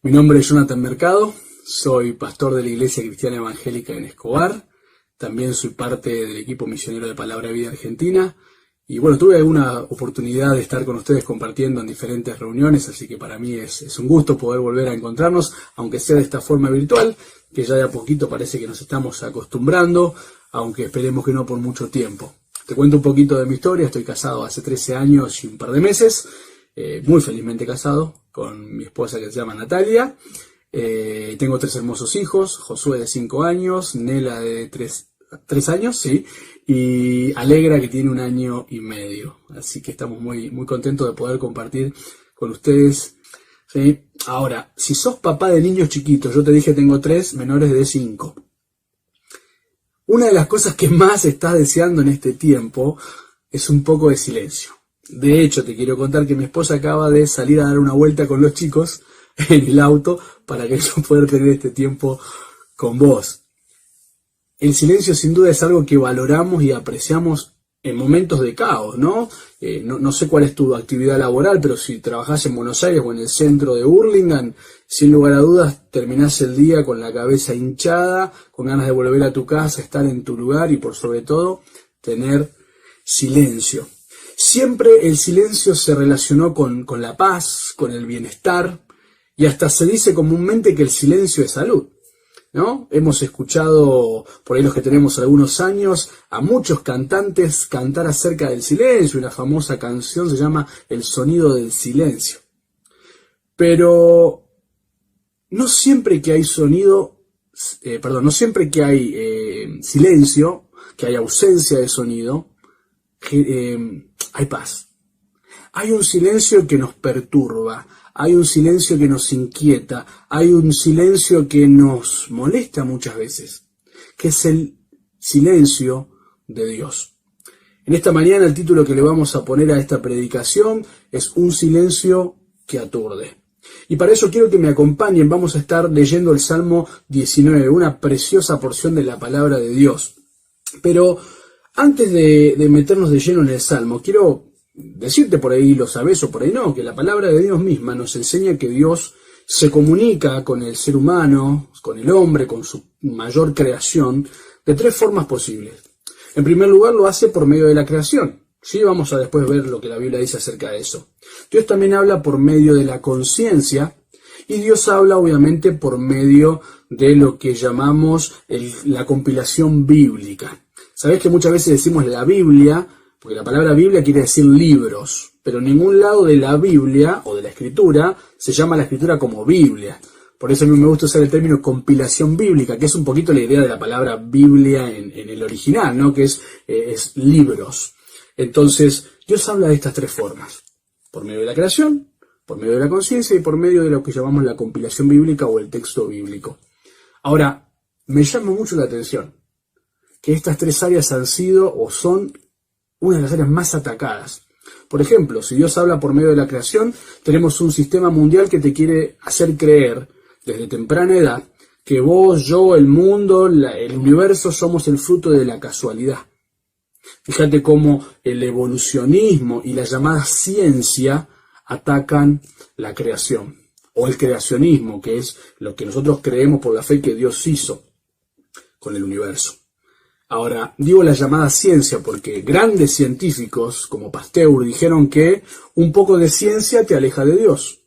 Mi nombre es Jonathan Mercado, soy pastor de la Iglesia Cristiana Evangélica en Escobar, también soy parte del equipo misionero de Palabra Vida Argentina, y bueno, tuve alguna oportunidad de estar con ustedes compartiendo en diferentes reuniones, así que para mí es un gusto poder volver a encontrarnos, aunque sea de esta forma virtual, que ya de a poquito parece que nos estamos acostumbrando, aunque esperemos que no por mucho tiempo. Te cuento un poquito de mi historia. Estoy casado hace 13 años y un par de meses, muy felizmente casado, con mi esposa que se llama Natalia. Tengo 3 hermosos hijos, Josué de 5 años, Nela de 3 años, sí, y Alegra que tiene 1 año y medio. Así que estamos muy contentos de poder compartir con ustedes. ¿Sí? Ahora, si sos papá de niños chiquitos, yo te dije tengo 3 menores de 5. Una de las cosas que más estás deseando en este tiempo es un poco de silencio. De hecho, te quiero contar que mi esposa acaba de salir a dar una vuelta con los chicos en el auto para que yo pueda tener este tiempo con vos. El silencio sin duda es algo que valoramos y apreciamos en momentos de caos, ¿no? No sé cuál es tu actividad laboral, pero si trabajás en Buenos Aires o en el centro de Hurlingham, sin lugar a dudas terminás el día con la cabeza hinchada, con ganas de volver a tu casa, estar en tu lugar y por sobre todo tener silencio. Siempre el silencio se relacionó con la paz, con el bienestar, y hasta se dice comúnmente que el silencio es salud, ¿no? Hemos escuchado, por ahí los que tenemos algunos años, a muchos cantantes cantar acerca del silencio. Una famosa canción se llama El sonido del silencio. Pero no siempre que hay no siempre que hay silencio, que hay ausencia de sonido, hay paz. Hay un silencio que nos perturba, hay un silencio que nos inquieta, hay un silencio que nos molesta muchas veces, que es el silencio de Dios. En esta mañana el título que le vamos a poner a esta predicación es Un silencio que aturde. Y para eso quiero que me acompañen. Vamos a estar leyendo el Salmo 19, una preciosa porción de la palabra de Dios. Pero antes de meternos de lleno en el Salmo, quiero decirte, por ahí lo sabes o por ahí no, que la palabra de Dios misma nos enseña que Dios se comunica con el ser humano, con el hombre, con su mayor creación, de 3 formas posibles. En primer lugar, lo hace por medio de la creación. Sí, vamos a después ver lo que la Biblia dice acerca de eso. Dios también habla por medio de la conciencia, y Dios habla obviamente por medio de lo que llamamos la compilación bíblica. Sabés que muchas veces decimos la Biblia, porque la palabra Biblia quiere decir libros, pero en ningún lado de la Biblia o de la Escritura se llama la Escritura como Biblia. Por eso a mí me gusta usar el término compilación bíblica, que es un poquito la idea de la palabra Biblia en el original, ¿no? Que es libros. Entonces, Dios habla de estas 3 formas: por medio de la creación, por medio de la conciencia y por medio de lo que llamamos la compilación bíblica o el texto bíblico. Ahora, me llama mucho la atención que estas 3 áreas han sido o son una de las áreas más atacadas. Por ejemplo, si Dios habla por medio de la creación, tenemos un sistema mundial que te quiere hacer creer desde temprana edad que vos, yo, el mundo, el universo somos el fruto de la casualidad. Fíjate cómo el evolucionismo y la llamada ciencia atacan la creación, o el creacionismo, que es lo que nosotros creemos por la fe que Dios hizo con el universo. Ahora, digo la llamada ciencia porque grandes científicos como Pasteur dijeron que un poco de ciencia te aleja de Dios,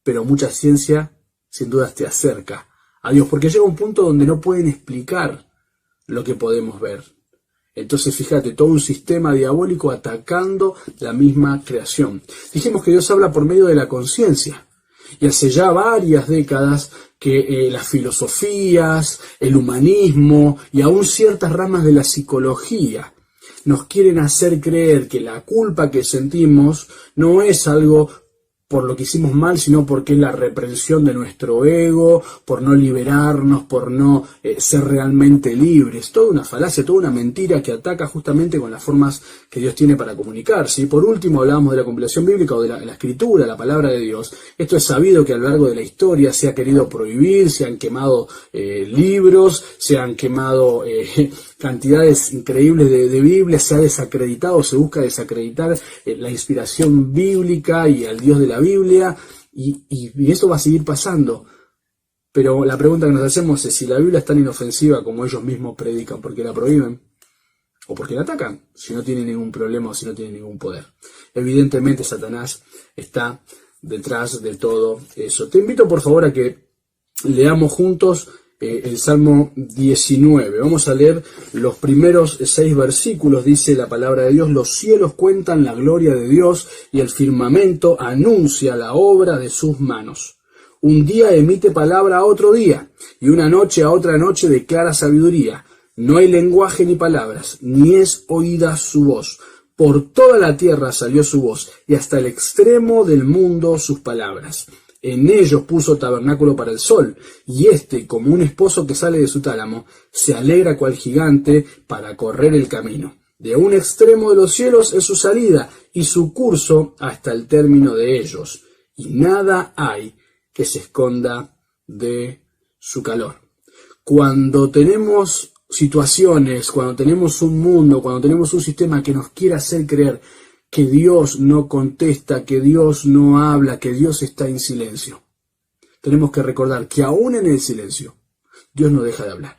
pero mucha ciencia sin duda te acerca a Dios, porque llega un punto donde no pueden explicar lo que podemos ver. Entonces, fíjate, todo un sistema diabólico atacando la misma creación. Dijimos que Dios habla por medio de la conciencia. Y hace ya varias décadas que las filosofías, el humanismo y aún ciertas ramas de la psicología nos quieren hacer creer que la culpa que sentimos no es algo por lo que hicimos mal, sino porque es la reprensión de nuestro ego, por no liberarnos, por no ser realmente libres. Toda una falacia, toda una mentira que ataca justamente con las formas que Dios tiene para comunicarse. Y por último hablábamos de la compilación bíblica o de la escritura, la palabra de Dios. Esto es sabido que a lo largo de la historia se ha querido prohibir, se han quemado libros, se han quemado cantidades increíbles de Biblias, se ha desacreditado, se busca desacreditar la inspiración bíblica y al Dios de la Biblia. Y eso va a seguir pasando. Pero la pregunta que nos hacemos es si la Biblia es tan inofensiva como ellos mismos predican, ¿por qué la prohíben? ¿O por qué la atacan? Si no tiene ningún problema o si no tiene ningún poder. Evidentemente Satanás está detrás de todo eso. Te invito por favor a que leamos juntos el Salmo 19. Vamos a leer los primeros 6 versículos. Dice la palabra de Dios: los cielos cuentan la gloria de Dios y el firmamento anuncia la obra de sus manos. Un día emite palabra a otro día, y una noche a otra noche declara sabiduría. No hay lenguaje ni palabras, ni es oída su voz. Por toda la tierra salió su voz, y hasta el extremo del mundo sus palabras. En ellos puso tabernáculo para el sol, y éste, como un esposo que sale de su tálamo, se alegra cual gigante para correr el camino. De un extremo de los cielos es su salida, y su curso hasta el término de ellos. Y nada hay que se esconda de su calor. Cuando tenemos situaciones, cuando tenemos un mundo, cuando tenemos un sistema que nos quiere hacer creer que Dios no contesta, que Dios no habla, que Dios está en silencio, tenemos que recordar que aún en el silencio, Dios no deja de hablar.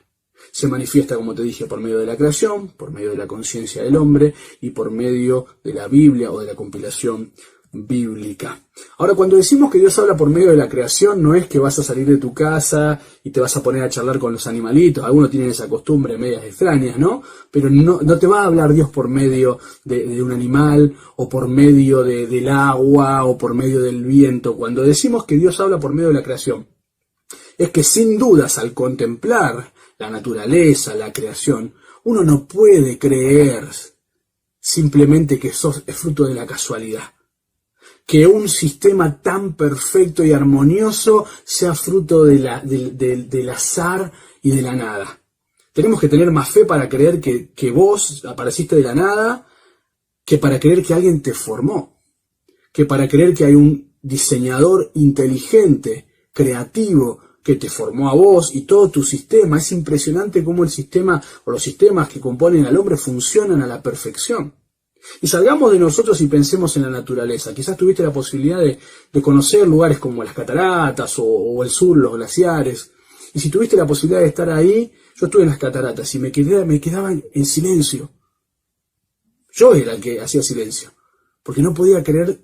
Se manifiesta, como te dije, por medio de la creación, por medio de la conciencia del hombre y por medio de la Biblia o de la compilación bíblica. Ahora, cuando decimos que Dios habla por medio de la creación, no es que vas a salir de tu casa y te vas a poner a charlar con los animalitos. Algunos tienen esa costumbre medias extrañas, ¿no? Pero no te va a hablar Dios por medio de un animal, o por medio del agua, o por medio del viento. Cuando decimos que Dios habla por medio de la creación, es que sin dudas al contemplar la naturaleza, la creación, uno no puede creer simplemente que eso es fruto de la casualidad. Que un sistema tan perfecto y armonioso sea fruto del azar y de la nada. Tenemos que tener más fe para creer que vos apareciste de la nada, que para creer que alguien te formó, que para creer que hay un diseñador inteligente, creativo, que te formó a vos y todo tu sistema. Es impresionante cómo el sistema o los sistemas que componen al hombre funcionan a la perfección. Y salgamos de nosotros y pensemos en la naturaleza. Quizás tuviste la posibilidad de conocer lugares como las cataratas o el sur, los glaciares. Y si tuviste la posibilidad de estar ahí, yo estuve en las cataratas y me quedaba en silencio. Yo era el que hacía silencio, porque no podía creer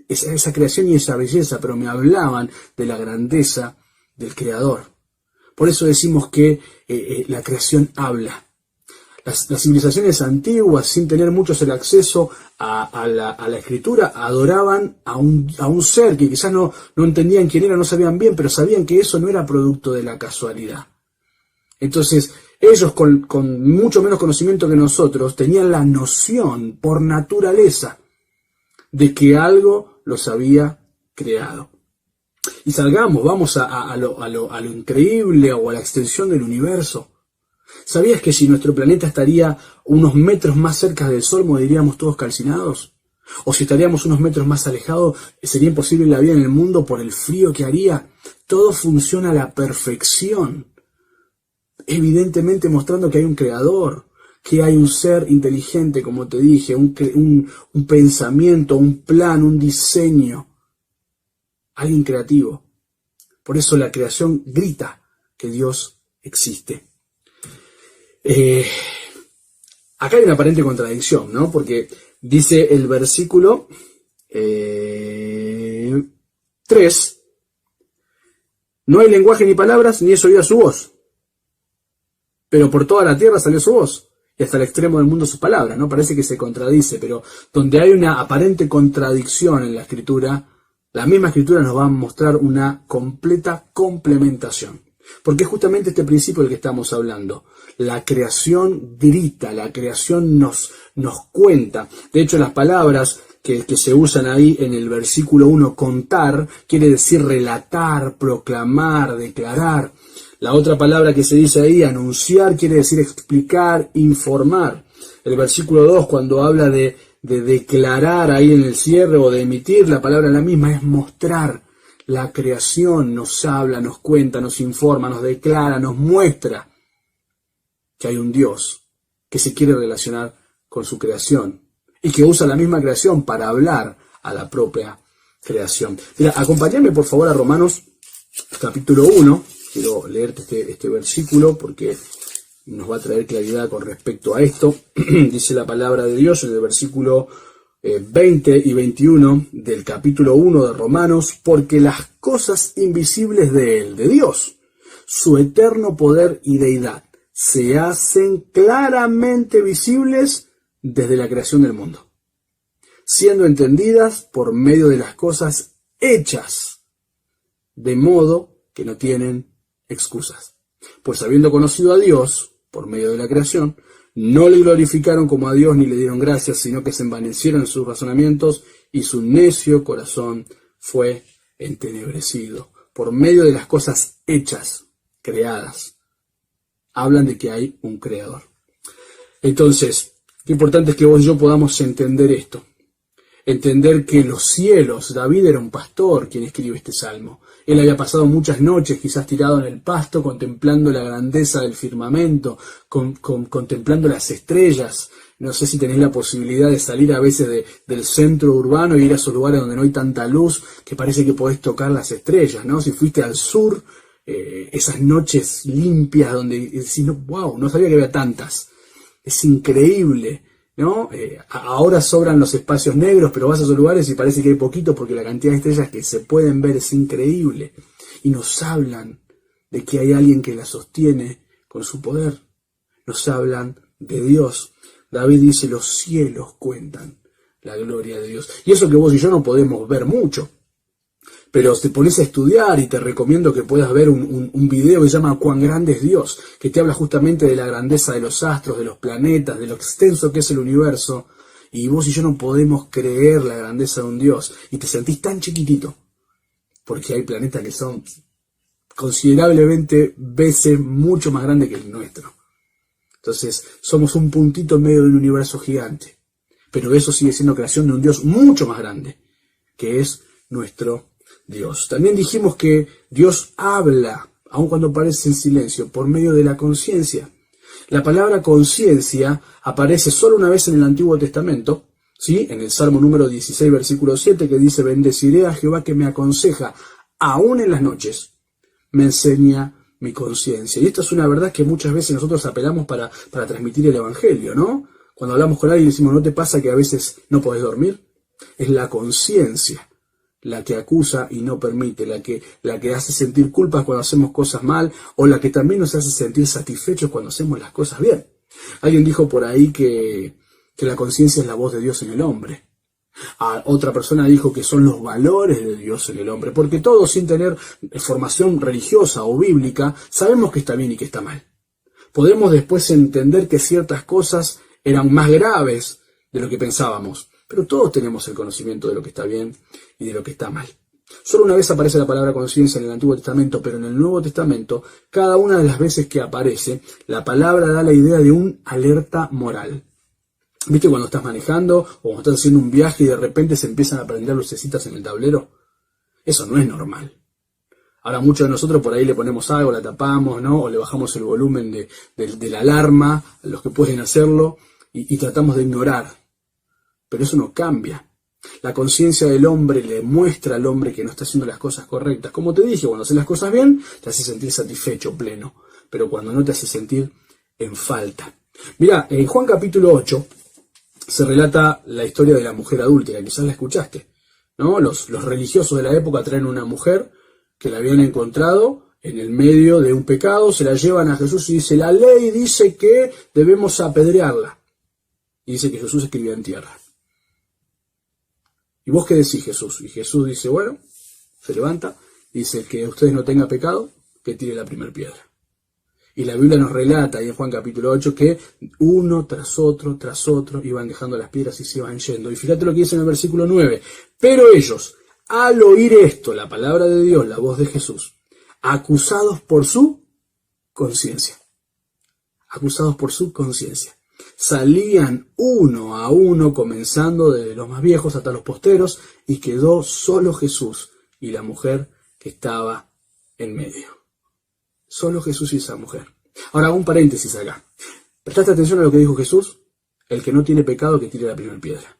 esa creación y esa belleza, pero me hablaban de la grandeza del Creador. Por eso decimos que la creación habla. Las civilizaciones antiguas, sin tener muchos el acceso a la escritura, adoraban a un ser que quizás no entendían quién era, no sabían bien, pero sabían que eso no era producto de la casualidad. Entonces, ellos con mucho menos conocimiento que nosotros, tenían la noción por naturaleza de que algo los había creado. Y vamos a lo increíble o a la extensión del universo. ¿Sabías que si nuestro planeta estaría unos metros más cerca del Sol, moriríamos todos calcinados? ¿O si estaríamos unos metros más alejados, sería imposible la vida en el mundo por el frío que haría? Todo funciona a la perfección, evidentemente mostrando que hay un creador, que hay un ser inteligente, como te dije, un pensamiento, un plan, un diseño, alguien creativo. Por eso la creación grita que Dios existe. Acá hay una aparente contradicción, ¿no? Porque dice el versículo 3, no hay lenguaje ni palabras, ni es oída su voz. Pero por toda la tierra salió su voz, y hasta el extremo del mundo sus palabras, ¿no? Parece que se contradice, pero donde hay una aparente contradicción en la Escritura, la misma Escritura nos va a mostrar una completa complementación. Porque es justamente este principio del que estamos hablando. La creación grita, la creación nos cuenta. De hecho, las palabras que se usan ahí en el versículo 1, contar, quiere decir relatar, proclamar, declarar. La otra palabra que se dice ahí, anunciar, quiere decir explicar, informar. El versículo 2, cuando habla de declarar ahí en el cierre o de emitir, la palabra la misma es mostrar. La creación nos habla, nos cuenta, nos informa, nos declara, nos muestra que hay un Dios que se quiere relacionar con su creación y que usa la misma creación para hablar a la propia creación. Mira, acompáñame por favor a Romanos capítulo 1. Quiero leerte este versículo porque nos va a traer claridad con respecto a esto. Dice la palabra de Dios en el versículo 20 y 21 del capítulo 1 de Romanos: porque las cosas invisibles de Él, de Dios, su eterno poder y deidad, se hacen claramente visibles desde la creación del mundo, siendo entendidas por medio de las cosas hechas, de modo que no tienen excusas. Pues habiendo conocido a Dios por medio de la creación, no le glorificaron como a Dios ni le dieron gracias, sino que se envanecieron en sus razonamientos y su necio corazón fue entenebrecido. Por medio de las cosas hechas, creadas, hablan de que hay un creador. Entonces, qué importante es que vos y yo podamos entender esto. Entender que los cielos, David era un pastor quien escribe este salmo. Él había pasado muchas noches quizás tirado en el pasto contemplando la grandeza del firmamento, contemplando las estrellas. No sé si tenés la posibilidad de salir a veces del centro urbano e ir a esos lugares donde no hay tanta luz, que parece que podés tocar las estrellas, ¿no? Si fuiste al sur, esas noches limpias donde decís, no, wow, no sabía que había tantas. Es increíble, ¿no? Ahora sobran los espacios negros, pero vas a esos lugares y parece que hay poquitos porque la cantidad de estrellas que se pueden ver es increíble. Y nos hablan de que hay alguien que la sostiene con su poder. Nos hablan de Dios. David dice, los cielos cuentan la gloria de Dios. Y eso que vos y yo no podemos ver mucho. Pero te pones a estudiar y te recomiendo que puedas ver un video que se llama Cuán grande es Dios, que te habla justamente de la grandeza de los astros, de los planetas, de lo extenso que es el universo. Y vos y yo no podemos creer la grandeza de un Dios. Y te sentís tan chiquitito, porque hay planetas que son considerablemente veces mucho más grandes que el nuestro. Entonces, somos un puntito en medio de un universo gigante. Pero eso sigue siendo creación de un Dios mucho más grande, que es nuestro Dios. También dijimos que Dios habla, aun cuando parece en silencio, por medio de la conciencia. La palabra conciencia aparece solo una vez en el Antiguo Testamento, ¿sí? En el Salmo número 16, versículo 7, que dice, bendeciré a Jehová que me aconseja, aún en las noches, me enseña mi conciencia. Y esto es una verdad que muchas veces nosotros apelamos para transmitir el Evangelio, ¿no? Cuando hablamos con alguien y decimos, ¿no te pasa que a veces no podés dormir? Es la conciencia la que acusa y no permite, la que hace sentir culpas cuando hacemos cosas mal, o la que también nos hace sentir satisfechos cuando hacemos las cosas bien. Alguien dijo por ahí que la conciencia es la voz de Dios en el hombre. Otra persona dijo que son los valores de Dios en el hombre, porque todos, sin tener formación religiosa o bíblica, sabemos que está bien y que está mal. Podemos después entender que ciertas cosas eran más graves de lo que pensábamos, pero todos tenemos el conocimiento de lo que está bien y de lo que está mal. Solo una vez aparece la palabra conciencia en el Antiguo Testamento, pero en el Nuevo Testamento, cada una de las veces que aparece, la palabra da la idea de un alerta moral. ¿Viste cuando estás manejando o cuando estás haciendo un viaje y de repente se empiezan a prender lucecitas en el tablero? Eso no es normal. Ahora muchos de nosotros por ahí le ponemos algo, la tapamos, ¿no? O le bajamos el volumen de la alarma, a los que pueden hacerlo, y tratamos de ignorar. Pero eso no cambia. La conciencia del hombre le muestra al hombre que no está haciendo las cosas correctas. Como te dije, cuando haces las cosas bien, te hace sentir satisfecho, pleno. Pero cuando no, te hace sentir en falta. Mirá, en Juan capítulo 8 se relata la historia de la mujer adúltera, quizás la escuchaste, ¿no? Los religiosos de la época traen una mujer que la habían encontrado en el medio de un pecado, se la llevan a Jesús y dice, la ley dice que debemos apedrearla. Y dice que Jesús escribía en tierra. ¿Y vos qué decís, Jesús? Y Jesús dice, bueno, se levanta, dice que ustedes no tengan pecado, que tire la primera piedra. Y la Biblia nos relata, ahí en Juan capítulo 8, que uno tras otro iban dejando las piedras y se iban yendo. Y fíjate lo que dice en el versículo 9. Pero ellos, al oír esto, la palabra de Dios, la voz de Jesús, acusados por su conciencia. Acusados por su conciencia. Salían uno a uno, comenzando desde los más viejos hasta los posteros, y quedó solo Jesús y la mujer que estaba en medio. Solo Jesús y esa mujer. Ahora, un paréntesis acá. ¿Prestaste atención a lo que dijo Jesús? El que no tiene pecado, que tire la primera piedra.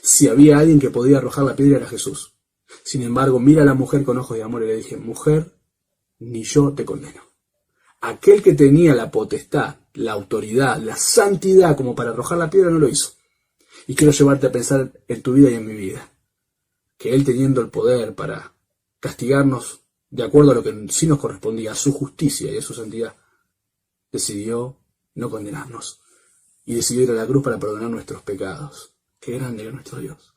Si había alguien que podía arrojar la piedra, era Jesús. Sin embargo, mira a la mujer con ojos de amor y le dije, mujer, ni yo te condeno. Aquel que tenía la potestad, la autoridad, la santidad como para arrojar la piedra no lo hizo. Y quiero llevarte a pensar en tu vida y en mi vida. Que Él, teniendo el poder para castigarnos de acuerdo a lo que sí nos correspondía, a su justicia y a su santidad, decidió no condenarnos. Y decidió ir a la cruz para perdonar nuestros pecados. Qué grande es nuestro Dios.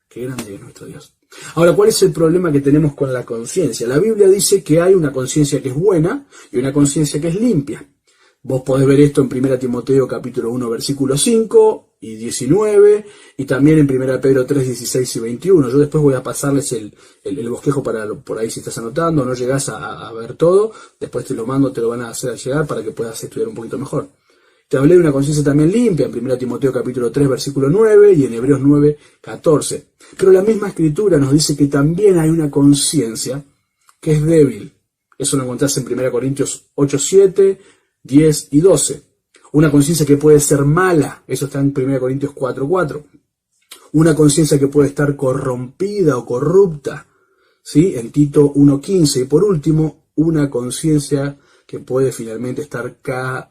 Qué grande es nuestro Dios. Ahora, ¿cuál es el problema que tenemos con la conciencia? La Biblia dice que hay una conciencia que es buena y una conciencia que es limpia. Vos podés ver esto en 1 Timoteo capítulo 1, versículos 5 y 19, y también en 1 Pedro 3, 16 y 21. Yo después voy a pasarles el bosquejo para por ahí si estás anotando, no llegás a ver todo, después te lo mando, te lo van a hacer llegar para que puedas estudiar un poquito mejor. Te hablé de una conciencia también limpia en 1 Timoteo capítulo 3, versículo 9 y en Hebreos 9, 14. Pero la misma escritura nos dice que también hay una conciencia que es débil. Eso lo encontrás en 1 Corintios 8, 7, 10 y 12. Una conciencia que puede ser mala. Eso está en 1 Corintios 4, 4. Una conciencia que puede estar corrompida o corrupta, ¿sí? En Tito 1, 15. Y por último, una conciencia que puede finalmente estar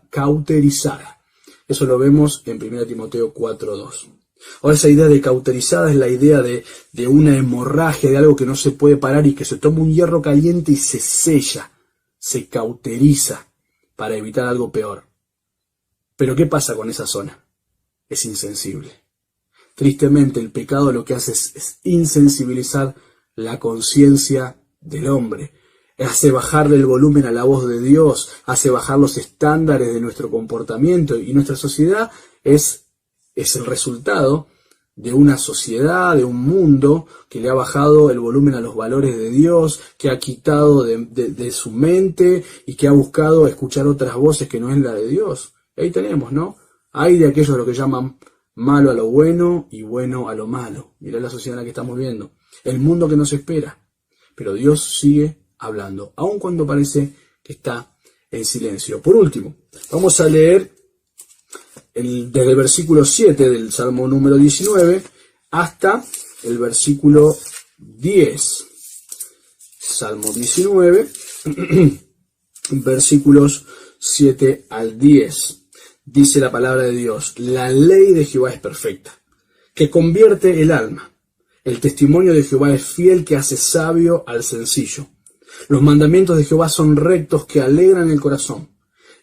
cauterizada. Eso lo vemos en 1 Timoteo 4, 2. Ahora, esa idea de cauterizada es la idea de una hemorragia, de algo que no se puede parar y que se toma un hierro caliente y se sella, se cauteriza para evitar algo peor. Pero ¿qué pasa con esa zona? Es insensible. Tristemente, el pecado lo que hace es insensibilizar la conciencia del hombre. Hace bajarle el volumen a la voz de Dios, hace bajar los estándares de nuestro comportamiento, y nuestra sociedad es el resultado de una sociedad, de un mundo que le ha bajado el volumen a los valores de Dios, que ha quitado de su mente y que ha buscado escuchar otras voces que no es la de Dios. Y ahí tenemos, ¿no? Hay de aquellos lo que llaman malo a lo bueno y bueno a lo malo. Mirá la sociedad en la que estamos viendo. El mundo que nos espera. Pero Dios sigue hablando, aun cuando parece que está en silencio. Por último, vamos a leer desde el versículo 7 del Salmo número 19 hasta el versículo 10. Salmo 19, versículos 7 al 10. Dice la palabra de Dios: la ley de Jehová es perfecta, que convierte el alma. El testimonio de Jehová es fiel, que hace sabio al sencillo. Los mandamientos de Jehová son rectos, que alegran el corazón.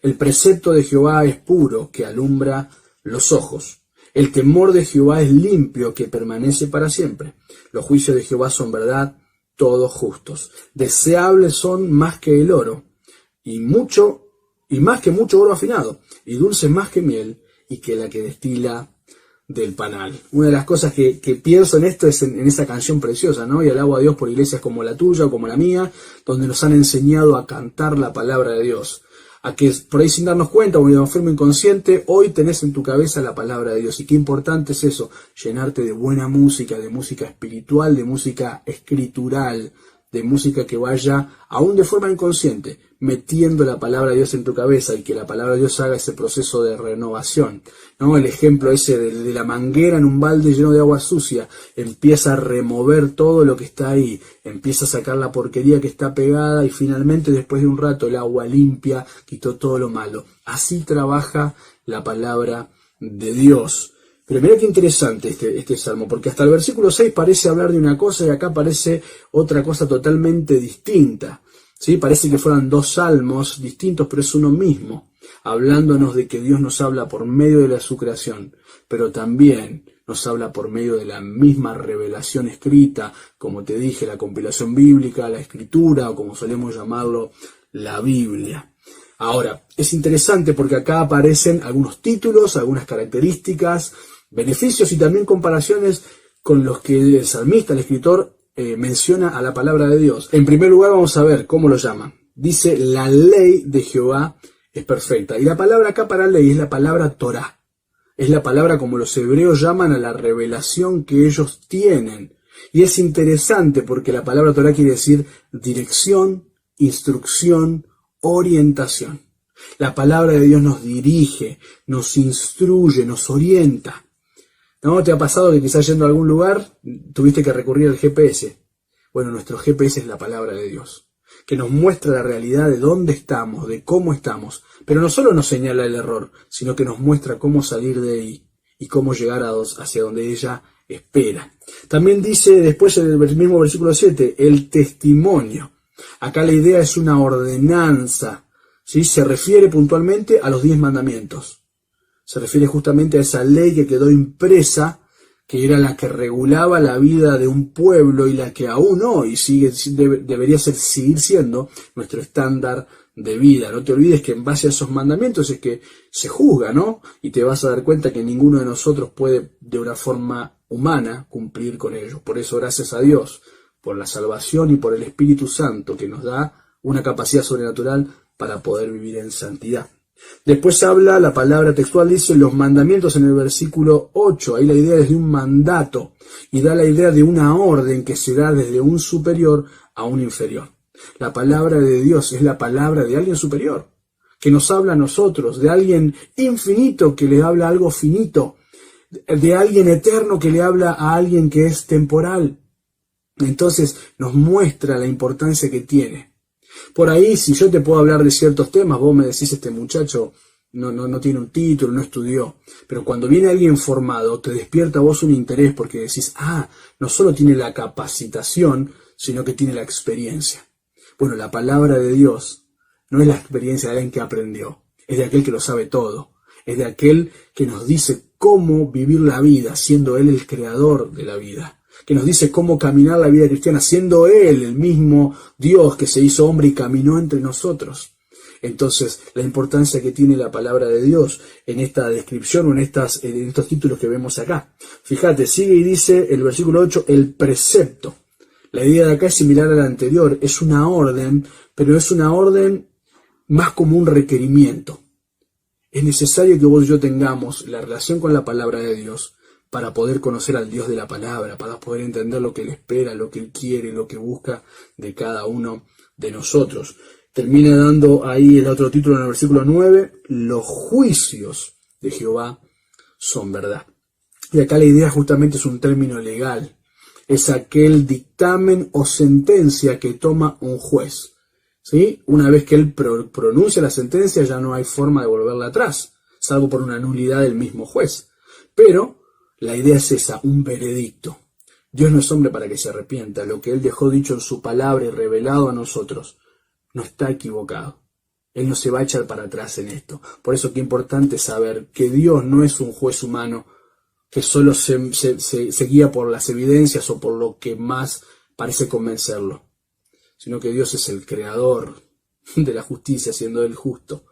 El precepto de Jehová es puro, que alumbra los ojos. El temor de Jehová es limpio, que permanece para siempre. Los juicios de Jehová son verdad, todos justos. Deseables son más que el oro, y más que mucho oro afinado, y dulces más que miel, y que la que destila del panal. Una de las cosas que pienso en esto es en esa canción preciosa, ¿no? Y alabo a Dios por iglesias como la tuya o como la mía, donde nos han enseñado a cantar la palabra de Dios. A que por ahí, sin darnos cuenta o de una forma inconsciente, hoy tenés en tu cabeza la palabra de Dios. Y qué importante es eso, llenarte de buena música, de música espiritual, de música escritural, de música que vaya, aún de forma inconsciente, metiendo la palabra de Dios en tu cabeza, y que la palabra de Dios haga ese proceso de renovación, ¿no? El ejemplo ese de la manguera en un balde lleno de agua sucia, empieza a remover todo lo que está ahí, empieza a sacar la porquería que está pegada, y finalmente, después de un rato, el agua limpia, quitó todo lo malo. Así trabaja la palabra de Dios. Pero mirá qué interesante este salmo, porque hasta el versículo 6 parece hablar de una cosa y acá parece otra cosa totalmente distinta. ¿Sí? Parece que fueran dos salmos distintos, pero es uno mismo, hablándonos de que Dios nos habla por medio de su creación, pero también nos habla por medio de la misma revelación escrita, como te dije, la compilación bíblica, la escritura, o como solemos llamarlo, la Biblia. Ahora, es interesante porque acá aparecen algunos títulos, algunas características, beneficios y también comparaciones con los que el salmista, el escritor, menciona a la palabra de Dios. En primer lugar, vamos a ver cómo lo llama. Dice: la ley de Jehová es perfecta. Y la palabra acá para ley es la palabra Torá. Es la palabra como los hebreos llaman a la revelación que ellos tienen. Y es interesante porque la palabra Torá quiere decir dirección, instrucción, orientación. La palabra de Dios nos dirige, nos instruye, nos orienta. ¿No te ha pasado que quizás yendo a algún lugar tuviste que recurrir al GPS? Bueno, nuestro GPS es la palabra de Dios, que nos muestra la realidad de dónde estamos, de cómo estamos, pero no solo nos señala el error, sino que nos muestra cómo salir de ahí y cómo llegar hacia donde ella espera. También dice después en el mismo versículo 7, el testimonio. Acá la idea es una ordenanza, ¿sí? Se refiere puntualmente a los 10 mandamientos. Se refiere justamente a esa ley que quedó impresa, que era la que regulaba la vida de un pueblo y la que aún hoy debería seguir siendo nuestro estándar de vida. No te olvides que en base a esos mandamientos es que se juzga, ¿no? Y te vas a dar cuenta que ninguno de nosotros puede de una forma humana cumplir con ellos. Por eso, gracias a Dios, por la salvación y por el Espíritu Santo que nos da una capacidad sobrenatural para poder vivir en santidad. Después habla, la palabra textual dice los mandamientos en el versículo 8, ahí la idea es de un mandato y da la idea de una orden que se da desde un superior a un inferior. La palabra de Dios es la palabra de alguien superior, que nos habla a nosotros, de alguien infinito que le habla a algo finito, de alguien eterno que le habla a alguien que es temporal. Entonces nos muestra la importancia que tiene. Por ahí, si yo te puedo hablar de ciertos temas, vos me decís, este muchacho no tiene un título, no estudió. Pero cuando viene alguien formado, te despierta a vos un interés porque decís, no solo tiene la capacitación, sino que tiene la experiencia. Bueno, la palabra de Dios no es la experiencia de alguien que aprendió, es de aquel que lo sabe todo, es de aquel que nos dice cómo vivir la vida, siendo Él el creador de la vida, que nos dice cómo caminar la vida cristiana, siendo Él el mismo Dios que se hizo hombre y caminó entre nosotros. Entonces, la importancia que tiene la palabra de Dios en esta descripción o en estos títulos que vemos acá. Fíjate, sigue y dice el versículo 8, el precepto. La idea de acá es similar a la anterior, es una orden, pero es una orden más como un requerimiento. Es necesario que vos y yo tengamos la relación con la palabra de Dios para poder conocer al Dios de la palabra, para poder entender lo que Él espera, lo que Él quiere, lo que busca de cada uno de nosotros. Termina dando ahí el otro título en el versículo 9, los juicios de Jehová son verdad. Y acá la idea justamente es un término legal. Es aquel dictamen o sentencia que toma un juez, ¿sí? Una vez que él pronuncia la sentencia ya no hay forma de volverla atrás, salvo por una nulidad del mismo juez. Pero la idea es esa, un veredicto. Dios no es hombre para que se arrepienta. Lo que Él dejó dicho en su palabra y revelado a nosotros no está equivocado. Él no se va a echar para atrás en esto. Por eso qué importante saber que Dios no es un juez humano que solo se guía por las evidencias o por lo que más parece convencerlo, sino que Dios es el creador de la justicia, siendo Él justo,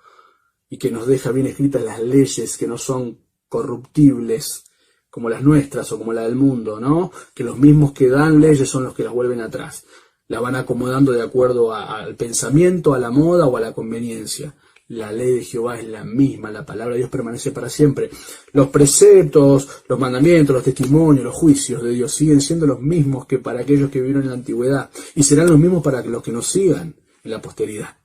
y que nos deja bien escritas las leyes que no son corruptibles, como las nuestras o como la del mundo, ¿no? Que los mismos que dan leyes son los que las vuelven atrás. La van acomodando de acuerdo al pensamiento, a la moda o a la conveniencia. La ley de Jehová es la misma, la palabra de Dios permanece para siempre. Los preceptos, los mandamientos, los testimonios, los juicios de Dios siguen siendo los mismos que para aquellos que vivieron en la antigüedad y serán los mismos para los que nos sigan en la posteridad.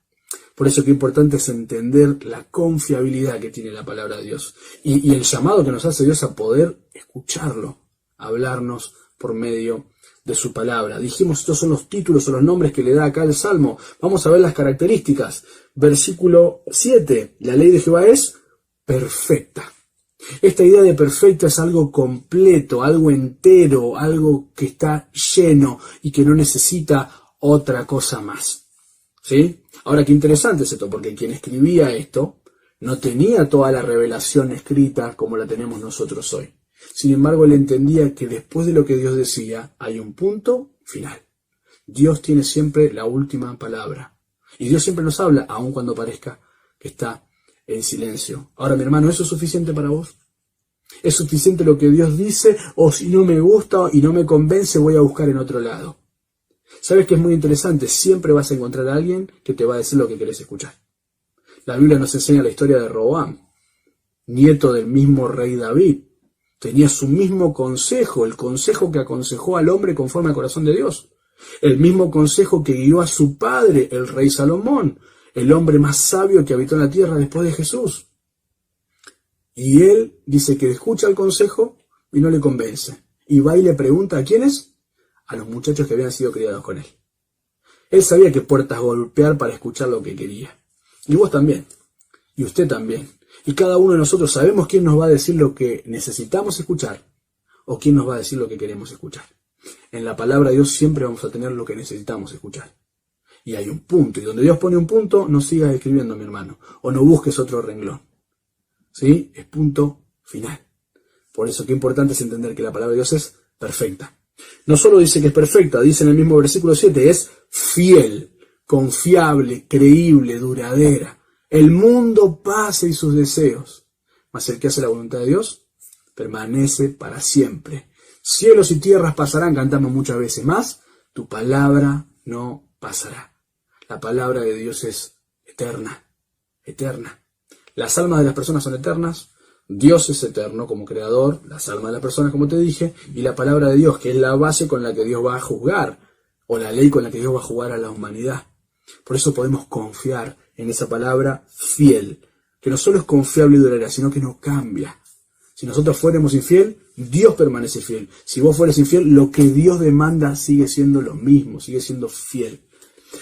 Por eso qué importante es entender la confiabilidad que tiene la palabra de Dios y el llamado que nos hace Dios a poder escucharlo, hablarnos por medio de su palabra. Dijimos, estos son los títulos o los nombres que le da acá el Salmo. Vamos a ver las características. Versículo 7. La ley de Jehová es perfecta. Esta idea de perfecta es algo completo, algo entero, algo que está lleno y que no necesita otra cosa más. ¿Sí? Ahora, qué interesante es esto, porque quien escribía esto no tenía toda la revelación escrita como la tenemos nosotros hoy. Sin embargo, él entendía que después de lo que Dios decía, hay un punto final. Dios tiene siempre la última palabra. Y Dios siempre nos habla, aun cuando parezca que está en silencio. Ahora, mi hermano, ¿eso es suficiente para vos? ¿Es suficiente lo que Dios dice? O si no me gusta y no me convence, voy a buscar en otro lado. ¿Sabes qué es muy interesante? Siempre vas a encontrar a alguien que te va a decir lo que querés escuchar. La Biblia nos enseña la historia de Roboam, nieto del mismo rey David. Tenía su mismo consejo, el consejo que aconsejó al hombre conforme al corazón de Dios. El mismo consejo que guió a su padre, el rey Salomón, el hombre más sabio que habitó en la tierra después de Jesús. Y él dice que escucha el consejo y no le convence. Y va y le pregunta, ¿a quiénes? a los muchachos que habían sido criados con él. Él sabía qué puertas golpear para escuchar lo que quería. Y vos también. Y usted también. Y cada uno de nosotros sabemos quién nos va a decir lo que necesitamos escuchar o quién nos va a decir lo que queremos escuchar. En la palabra de Dios siempre vamos a tener lo que necesitamos escuchar. Y hay un punto. Y donde Dios pone un punto, no sigas escribiendo, mi hermano. O no busques otro renglón. ¿Sí? Es punto final. Por eso qué importante es entender que la palabra de Dios es perfecta. No solo dice que es perfecta, dice en el mismo versículo 7, es fiel, confiable, creíble, duradera. El mundo pasa y sus deseos, mas el que hace la voluntad de Dios permanece para siempre. Cielos y tierras pasarán, cantamos muchas veces, más tu palabra no pasará. La palabra de Dios es eterna, eterna. Las almas de las personas son eternas, Dios es eterno como creador, las almas de las personas, como te dije, y la palabra de Dios, que es la base con la que Dios va a juzgar, o la ley con la que Dios va a juzgar a la humanidad. Por eso podemos confiar en esa palabra fiel, que no solo es confiable y duradera, sino que no cambia. Si nosotros fuéramos infiel, Dios permanece fiel. Si vos fueres infiel, lo que Dios demanda sigue siendo lo mismo, sigue siendo fiel.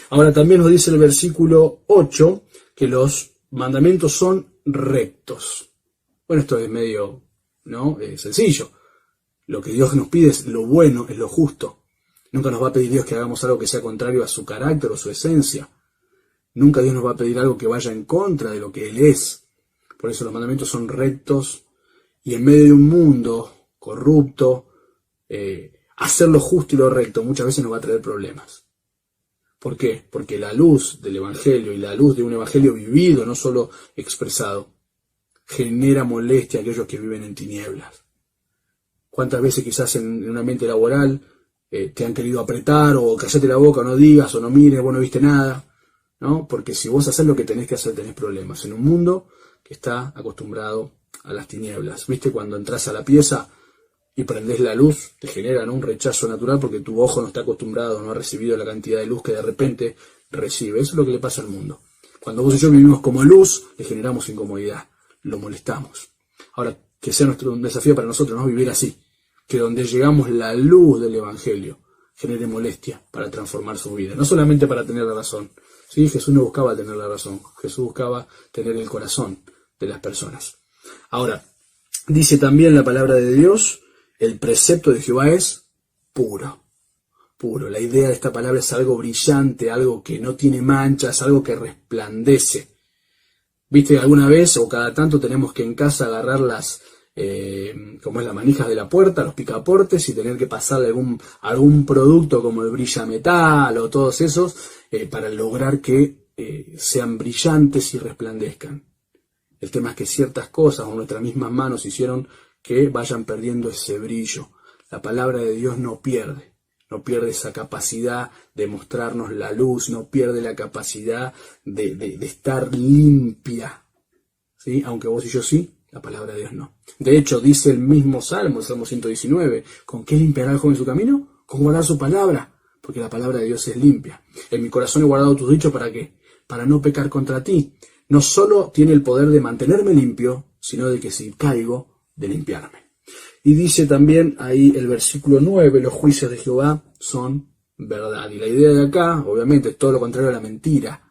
Ahora también nos dice el versículo 8 que los mandamientos son rectos. Bueno, esto es medio, ¿no? Sencillo. Lo que Dios nos pide es lo bueno, es lo justo. Nunca nos va a pedir Dios que hagamos algo que sea contrario a su carácter o su esencia. Nunca Dios nos va a pedir algo que vaya en contra de lo que Él es. Por eso los mandamientos son rectos. Y en medio de un mundo corrupto, hacer lo justo y lo recto muchas veces nos va a traer problemas. ¿Por qué? Porque la luz del Evangelio y la luz de un Evangelio vivido, no solo expresado, genera molestia a aquellos que viven en tinieblas. ¿Cuántas veces quizás en un ambiente laboral te han querido apretar o callate la boca, o no digas o no mires, vos no viste nada? ¿No? Porque si vos haces lo que tenés que hacer, tenés problemas. En un mundo que está acostumbrado a las tinieblas. ¿Viste? Cuando entras a la pieza y prendés la luz, te generan un rechazo natural porque tu ojo no está acostumbrado, no ha recibido la cantidad de luz que de repente recibe. Eso es lo que le pasa al mundo. Cuando vos y yo vivimos como luz, le generamos incomodidad, lo molestamos. Ahora, que sea nuestro desafío para nosotros, no vivir así. Que donde llegamos la luz del Evangelio genere molestia para transformar su vida. No solamente para tener la razón. ¿Sí? Jesús no buscaba tener la razón. Jesús buscaba tener el corazón de las personas. Ahora, dice también la palabra de Dios, el precepto de Jehová es puro. Puro. La idea de esta palabra es algo brillante, algo que no tiene manchas, algo que resplandece. ¿Viste? Alguna vez o cada tanto tenemos que en casa agarrar las, como es las manijas de la puerta, los picaportes y tener que pasarle algún producto como el brillametal o todos esos para lograr que sean brillantes y resplandezcan. El tema es que ciertas cosas o nuestras mismas manos hicieron que vayan perdiendo ese brillo. La palabra de Dios no pierde esa capacidad de mostrarnos la luz, no pierde la capacidad de estar limpia. ¿Sí? Aunque vos y yo sí, la palabra de Dios no. De hecho, dice el mismo Salmo, el Salmo 119, ¿con qué limpiará el joven su camino? Con guardar su palabra, porque la palabra de Dios es limpia. En mi corazón he guardado tus dichos, ¿para qué? Para no pecar contra ti. No solo tiene el poder de mantenerme limpio, sino de que si caigo, de limpiarme. Y dice también ahí el versículo 9, los juicios de Jehová son verdad. Y la idea de acá, obviamente, es todo lo contrario a la mentira.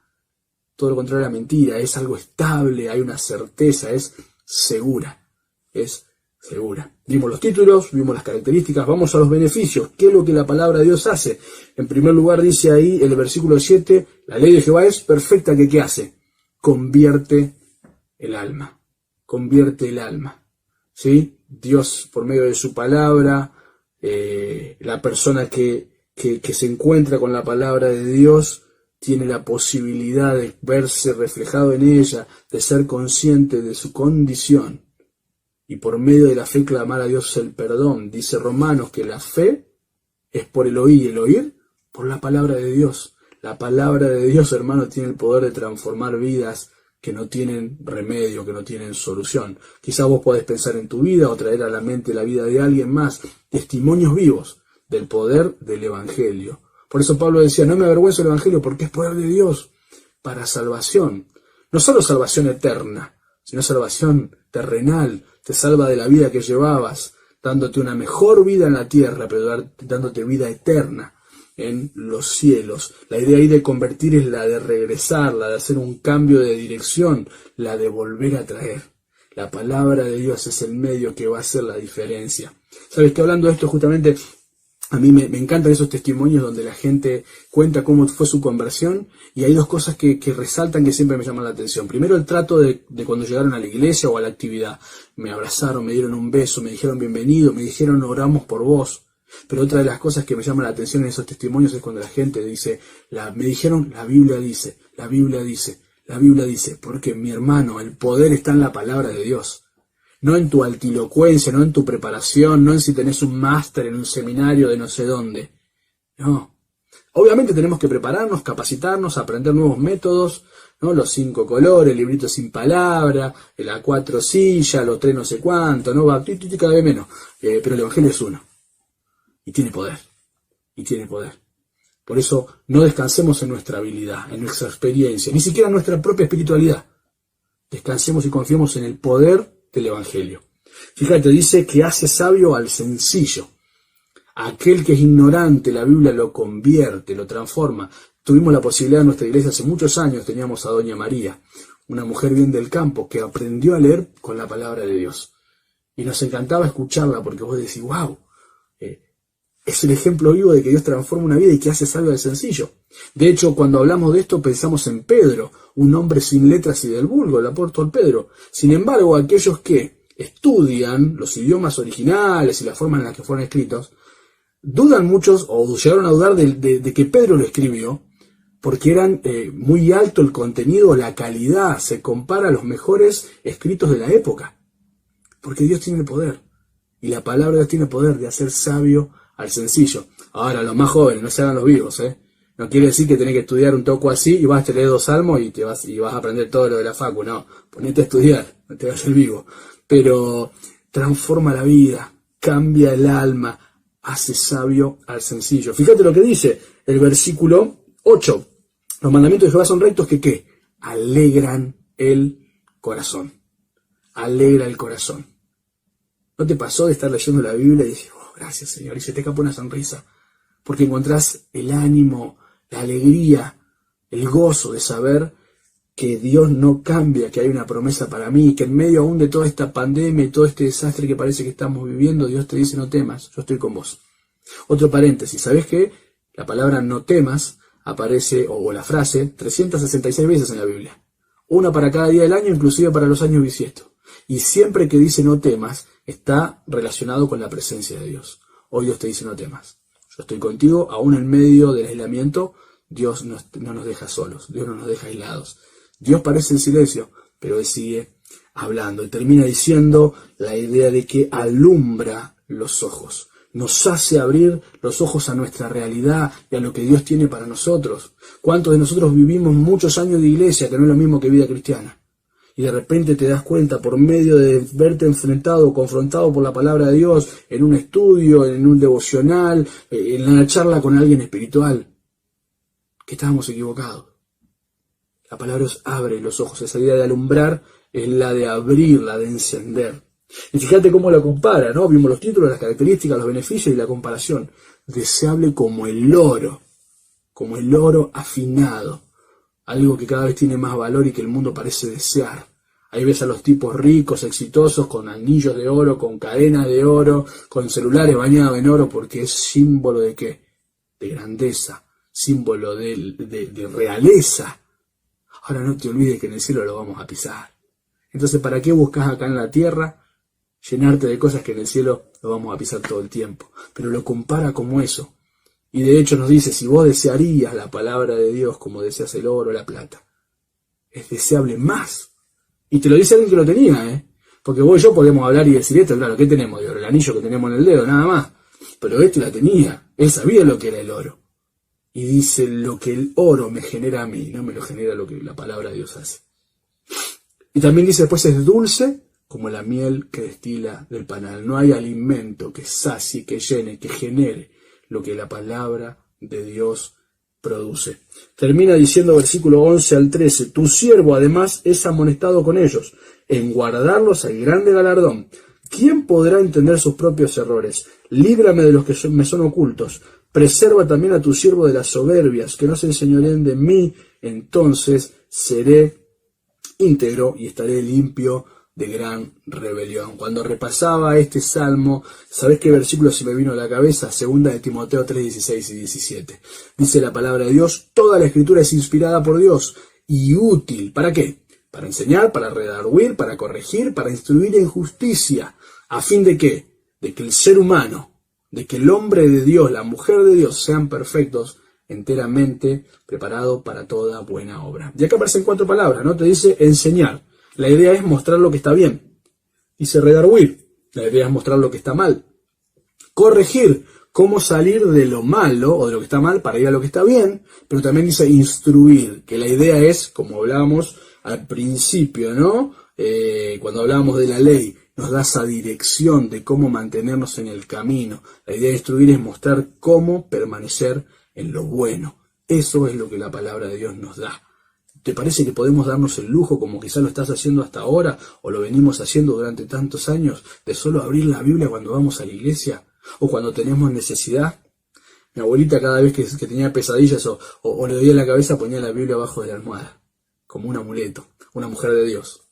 Todo lo contrario a la mentira, es algo estable, hay una certeza, es segura. Es segura. Vimos los títulos, vimos las características, vamos a los beneficios. ¿Qué es lo que la palabra de Dios hace? En primer lugar dice ahí el versículo 7, la ley de Jehová es perfecta, ¿qué hace? Convierte el alma. Convierte el alma. ¿Sí? Dios, por medio de su palabra, la persona que se encuentra con la palabra de Dios tiene la posibilidad de verse reflejado en ella, de ser consciente de su condición y por medio de la fe clamar a Dios el perdón. Dice Romanos que la fe es por el oír y el oír por la palabra de Dios. La palabra de Dios, hermano, tiene el poder de transformar vidas que no tienen remedio, que no tienen solución. Quizá vos podés pensar en tu vida o traer a la mente la vida de alguien más, testimonios vivos del poder del Evangelio. Por eso Pablo decía, no me avergüenzo del Evangelio porque es poder de Dios para salvación. No solo salvación eterna, sino salvación terrenal. Te salva de la vida que llevabas, dándote una mejor vida en la tierra, pero dándote vida eterna en los cielos. La idea ahí de convertir es la de regresar, la de hacer un cambio de dirección, la de volver a traer. La palabra de Dios es el medio que va a hacer la diferencia. Sabes que hablando de esto justamente, a mí me encantan esos testimonios donde la gente cuenta cómo fue su conversión, y hay dos cosas que resaltan que siempre me llaman la atención. Primero, el trato de cuando llegaron a la iglesia o a la actividad. Me abrazaron, me dieron un beso, me dijeron bienvenido, me dijeron oramos por vos. Pero otra de las cosas que me llama la atención en esos testimonios es cuando la gente dice, me dijeron, la Biblia dice, la Biblia dice, la Biblia dice, porque mi hermano, el poder está en la palabra de Dios. No en tu altilocuencia, no en tu preparación, no en si tenés un máster en un seminario de no sé dónde. No. Obviamente tenemos que prepararnos, capacitarnos, aprender nuevos métodos, ¿no? Los 5 colores, el librito sin palabra, la 4 sillas, los 3 no sé cuánto, ¿no? Va cada vez menos. Pero el Evangelio es uno. Y tiene poder. Y tiene poder. Por eso no descansemos en nuestra habilidad, en nuestra experiencia, ni siquiera en nuestra propia espiritualidad. Descansemos y confiemos en el poder del Evangelio. Fíjate, dice que hace sabio al sencillo. Aquel que es ignorante, la Biblia lo convierte, lo transforma. Tuvimos la posibilidad en nuestra iglesia hace muchos años, teníamos a Doña María, una mujer bien del campo, que aprendió a leer con la palabra de Dios. Y nos encantaba escucharla porque vos decís, wow, es el ejemplo vivo de que Dios transforma una vida y que hace sabio al sencillo. De hecho, cuando hablamos de esto pensamos en Pedro, un hombre sin letras y del vulgo, el apóstol Pedro. Sin embargo, aquellos que estudian los idiomas originales y la forma en la que fueron escritos, dudan muchos o llegaron a dudar de que Pedro lo escribió, porque eran muy alto el contenido, la calidad, se compara a los mejores escritos de la época. Porque Dios tiene el poder, y la palabra de Dios tiene el poder de hacer sabio al sencillo. Ahora, los más jóvenes, no se hagan los vivos, No quiere decir que tenés que estudiar un toco así y vas a leer 2 salmos y vas a aprender todo lo de la facu. No, ponete a estudiar, no te vas el vivo. Pero transforma la vida, cambia el alma, hace sabio al sencillo. Fíjate lo que dice el versículo 8. Los mandamientos de Jehová son rectos que ¿qué? Alegran el corazón. Alegra el corazón. ¿No te pasó de estar leyendo la Biblia y decir, gracias Señor, y se te escapa una sonrisa? Porque encontrás el ánimo, la alegría, el gozo de saber que Dios no cambia, que hay una promesa para mí, que en medio aún de toda esta pandemia y todo este desastre que parece que estamos viviendo, Dios te dice no temas, yo estoy con vos. Otro paréntesis, ¿sabés qué? La palabra no temas aparece, o la frase, 366 veces en la Biblia. Una para cada día del año, inclusive para los años bisiestos. Y siempre que dice no temas, está relacionado con la presencia de Dios. Hoy Dios te dice no temas. Yo estoy contigo, aún en medio del aislamiento, Dios no nos deja solos, Dios no nos deja aislados. Dios parece en silencio, pero Él sigue hablando. Y termina diciendo la idea de que alumbra los ojos. Nos hace abrir los ojos a nuestra realidad y a lo que Dios tiene para nosotros. ¿Cuántos de nosotros vivimos muchos años de iglesia, que no es lo mismo que vida cristiana? Y de repente te das cuenta, por medio de verte enfrentado o confrontado por la palabra de Dios, en un estudio, en un devocional, en una charla con alguien espiritual, que estábamos equivocados. La palabra os abre los ojos. Esa idea de alumbrar es la de abrir, la de encender. Y fíjate cómo la compara, ¿no? Vimos los títulos, las características, los beneficios y la comparación. Deseable como el oro afinado. Algo que cada vez tiene más valor y que el mundo parece desear. Ahí ves a los tipos ricos, exitosos, con anillos de oro, con cadenas de oro, con celulares bañados en oro, porque es símbolo de ¿qué? De grandeza, símbolo de realeza. Ahora no te olvides que en el cielo lo vamos a pisar. Entonces, ¿para qué buscas acá en la tierra llenarte de cosas que en el cielo lo vamos a pisar todo el tiempo? Pero lo compara como eso. Y de hecho nos dice, si vos desearías la palabra de Dios como deseas el oro o la plata, es deseable más. Y te lo dice alguien que lo tenía, Porque vos y yo podemos hablar y decir esto, claro, ¿qué tenemos de oro? El anillo que tenemos en el dedo, nada más. Pero este la tenía, él sabía lo que era el oro. Y dice, lo que el oro me genera a mí, no me lo genera lo que la palabra de Dios hace. Y también dice después, es dulce como la miel que destila del panal. No hay alimento que sacie, que llene, que genere lo que la palabra de Dios produce. Termina diciendo versículo 11 al 13, tu siervo además es amonestado con ellos, en guardarlos hay grande galardón. ¿Quién podrá entender sus propios errores? Líbrame de los que me son ocultos. Preserva también a tu siervo de las soberbias, que no se enseñoreen de mí. Entonces seré íntegro y estaré limpio de gran rebelión. Cuando repasaba este salmo, ¿sabés qué versículo se me vino a la cabeza? Segunda de Timoteo 3, 16 y 17. Dice la palabra de Dios: toda la escritura es inspirada por Dios y útil. ¿Para qué? Para enseñar, para redarguir, para corregir, para instruir en justicia. ¿A fin de qué? De que el ser humano, de que el hombre de Dios, la mujer de Dios sean perfectos, enteramente preparado para toda buena obra. Y acá aparecen 4 palabras, ¿no? Te dice enseñar. La idea es mostrar lo que está bien. Dice redarguir. La idea es mostrar lo que está mal. Corregir. Cómo salir de lo malo o de lo que está mal para ir a lo que está bien. Pero también dice instruir, que la idea es, como hablábamos al principio, ¿no? Cuando hablábamos de la ley, nos da esa dirección de cómo mantenernos en el camino. La idea de instruir es mostrar cómo permanecer en lo bueno. Eso es lo que la palabra de Dios nos da. ¿Te parece que podemos darnos el lujo, como quizás lo estás haciendo hasta ahora, o lo venimos haciendo durante tantos años, de solo abrir la Biblia cuando vamos a la iglesia, o cuando tenemos necesidad? Mi abuelita, cada vez que tenía pesadillas o le dolía la cabeza, ponía la Biblia abajo de la almohada, como un amuleto, una mujer de Dios.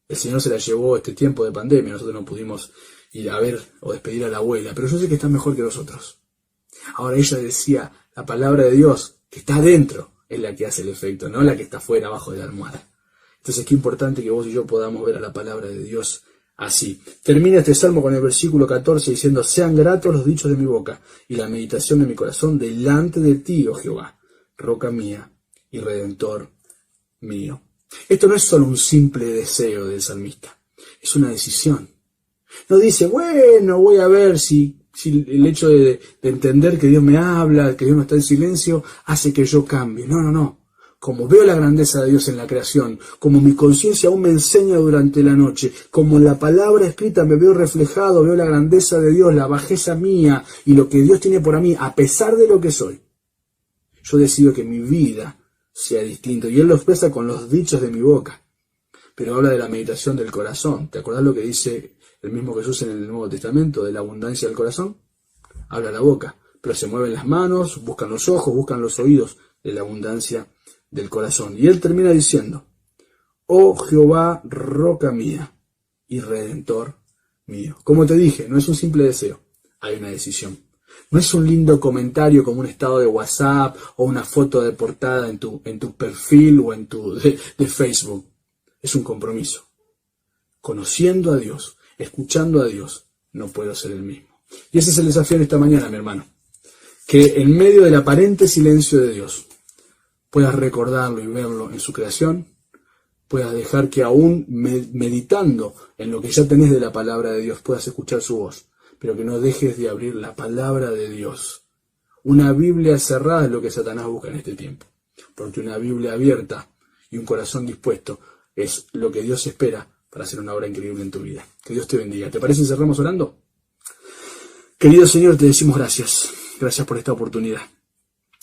El Señor se la llevó este tiempo de pandemia, nosotros no pudimos ir a ver o despedir a la abuela, pero yo sé que está mejor que nosotros. Ahora ella decía, la palabra de Dios, que está adentro, es la que hace el efecto, no la que está fuera, abajo de la almohada. Entonces, qué importante que vos y yo podamos ver a la palabra de Dios así. Termina este salmo con el versículo 14 diciendo: sean gratos los dichos de mi boca y la meditación de mi corazón delante de ti, oh Jehová, roca mía y redentor mío. Esto no es solo un simple deseo del salmista, es una decisión. No dice, bueno, voy a ver si el hecho de entender que Dios me habla, que Dios no está en silencio, hace que yo cambie. No. Como veo la grandeza de Dios en la creación, como mi conciencia aún me enseña durante la noche, como en la palabra escrita me veo reflejado, veo la grandeza de Dios, la bajeza mía y lo que Dios tiene para mí, a pesar de lo que soy, yo decido que mi vida sea distinta. Y Él lo expresa con los dichos de mi boca. Pero habla de la meditación del corazón. ¿Te acordás lo que dice el mismo Jesús en el Nuevo Testamento, de la abundancia del corazón? Habla la boca, pero se mueven las manos, buscan los ojos, buscan los oídos de la abundancia del corazón. Y Él termina diciendo: oh Jehová, roca mía y redentor mío. Como te dije, no es un simple deseo, hay una decisión. No es un lindo comentario como un estado de WhatsApp o una foto de portada en tu perfil o en tu de Facebook. Es un compromiso. Conociendo a Dios, escuchando a Dios, no puedo ser el mismo. Y ese es el desafío de esta mañana, mi hermano. Que en medio del aparente silencio de Dios puedas recordarlo y verlo en su creación, puedas dejar que aún meditando en lo que ya tenés de la palabra de Dios puedas escuchar su voz, pero que no dejes de abrir la palabra de Dios. Una Biblia cerrada es lo que Satanás busca en este tiempo, porque una Biblia abierta y un corazón dispuesto es lo que Dios espera para hacer una obra increíble en tu vida. Que Dios te bendiga. ¿Te parece si cerramos orando? Querido Señor, te decimos gracias. Gracias por esta oportunidad.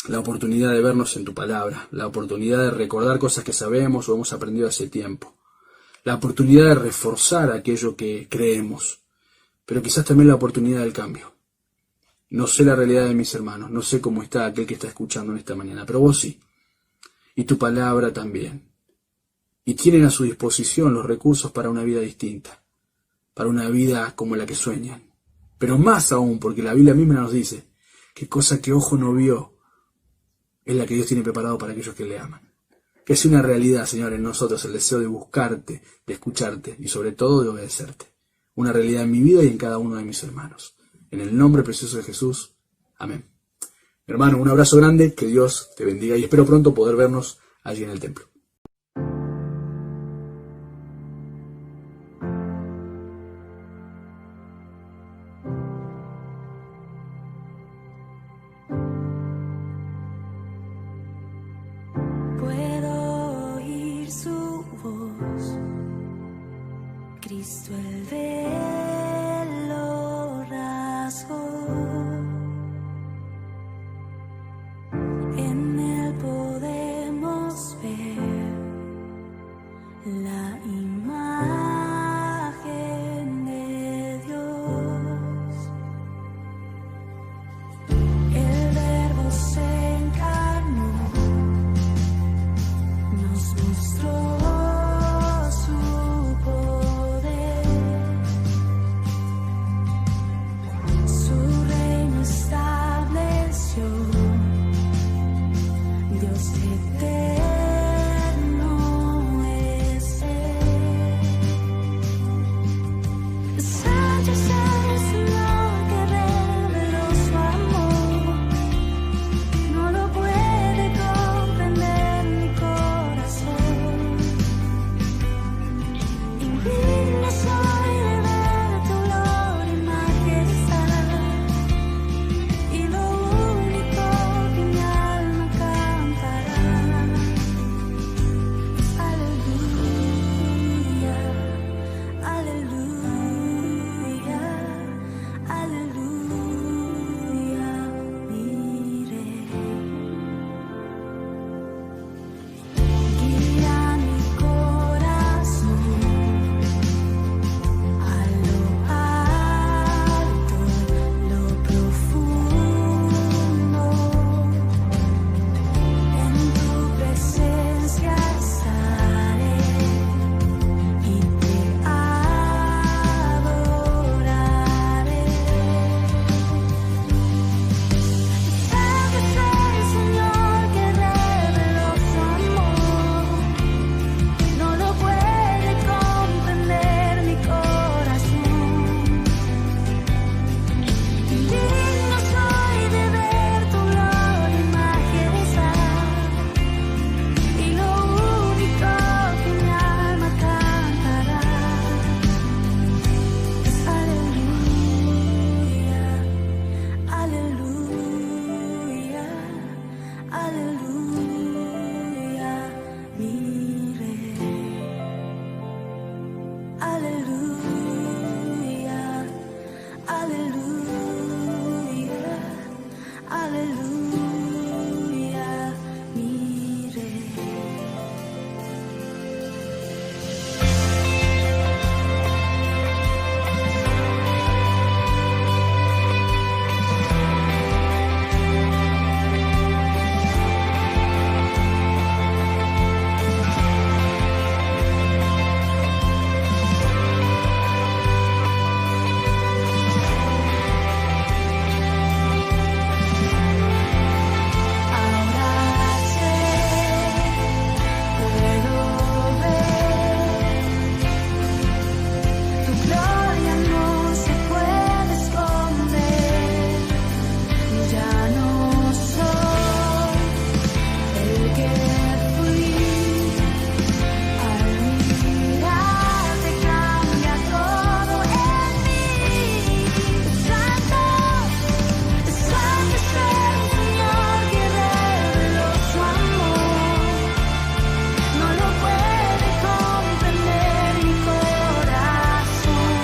La oportunidad de vernos en tu palabra. La oportunidad de recordar cosas que sabemos o hemos aprendido hace tiempo. La oportunidad de reforzar aquello que creemos. Pero quizás también la oportunidad del cambio. No sé la realidad de mis hermanos. No sé cómo está aquel que está escuchando en esta mañana. Pero vos sí. Y tu palabra también. Y tienen a su disposición los recursos para una vida distinta, para una vida como la que sueñan. Pero más aún, porque la Biblia misma nos dice que cosa que ojo no vio es la que Dios tiene preparado para aquellos que le aman. Que sea una realidad, Señor, en nosotros el deseo de buscarte, de escucharte y sobre todo de obedecerte. Una realidad en mi vida y en cada uno de mis hermanos. En el nombre precioso de Jesús. Amén. Mi hermano, un abrazo grande, que Dios te bendiga y espero pronto poder vernos allí en el templo. Cristo el velo rasgó, en él podemos ver la imagen de Dios. eterno es Él. Santo es el Señor que reveló su amor. No lo puede comprender mi corazón. Indigno soy de ver tu gloria y majestad, y lo único que mi alma cantará es aleluya, aleluya, aleluya, mi Rey. Guía mi corazón a lo alto, lo profundo. En tu presencia estaré y te adoraré. Santo es el Señor que reveló su amor. No lo puede comprender mi corazón. Indigno soy de ver tu gloria y majestad, y lo único que mi alma cantará es aleluya, aleluya, aleluya, mi Rey. Aleluya, aleluya, aleluya, mi Rey. Ahora sé, puedo ver, tu gloria no se puede esconder. Ya no soy el que fui. Al mirarte cambia todo en mí. Santo, santo es el Señor que reveló su amor. No lo puede comprender mi corazón.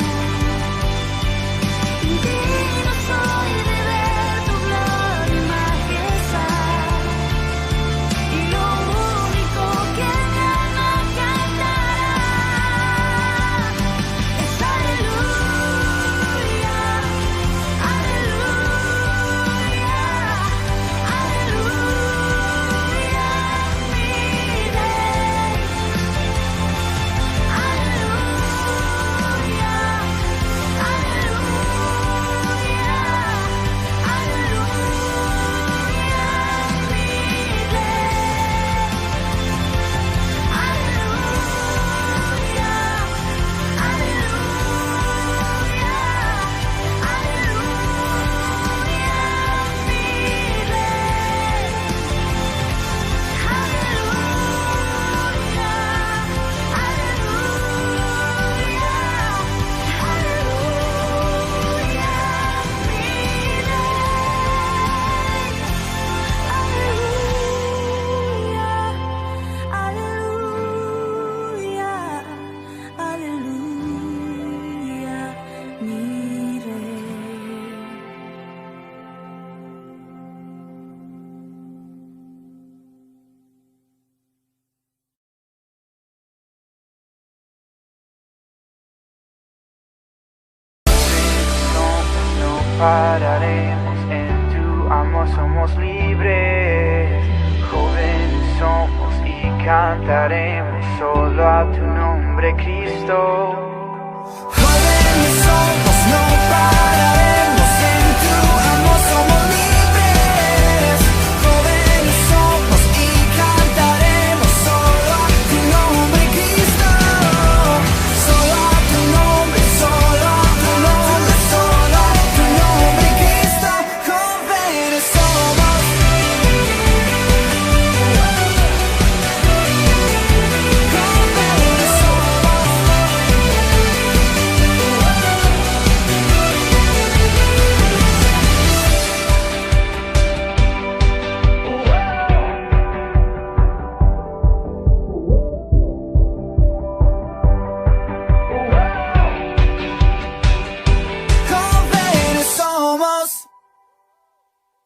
Indigno soy de ver tu gloria y majestad, y lo único que mi alma cantará es aleluya, aleluya, aleluya, mi Rey. Aleluya, pararemos, en tu amor somos libres. Jóvenes somos y cantaremos solo a tu nombre, Cristo. Jóvenes somos, no pararemos, en tu amor somos libres. Jóvenes somos y cantaremos somos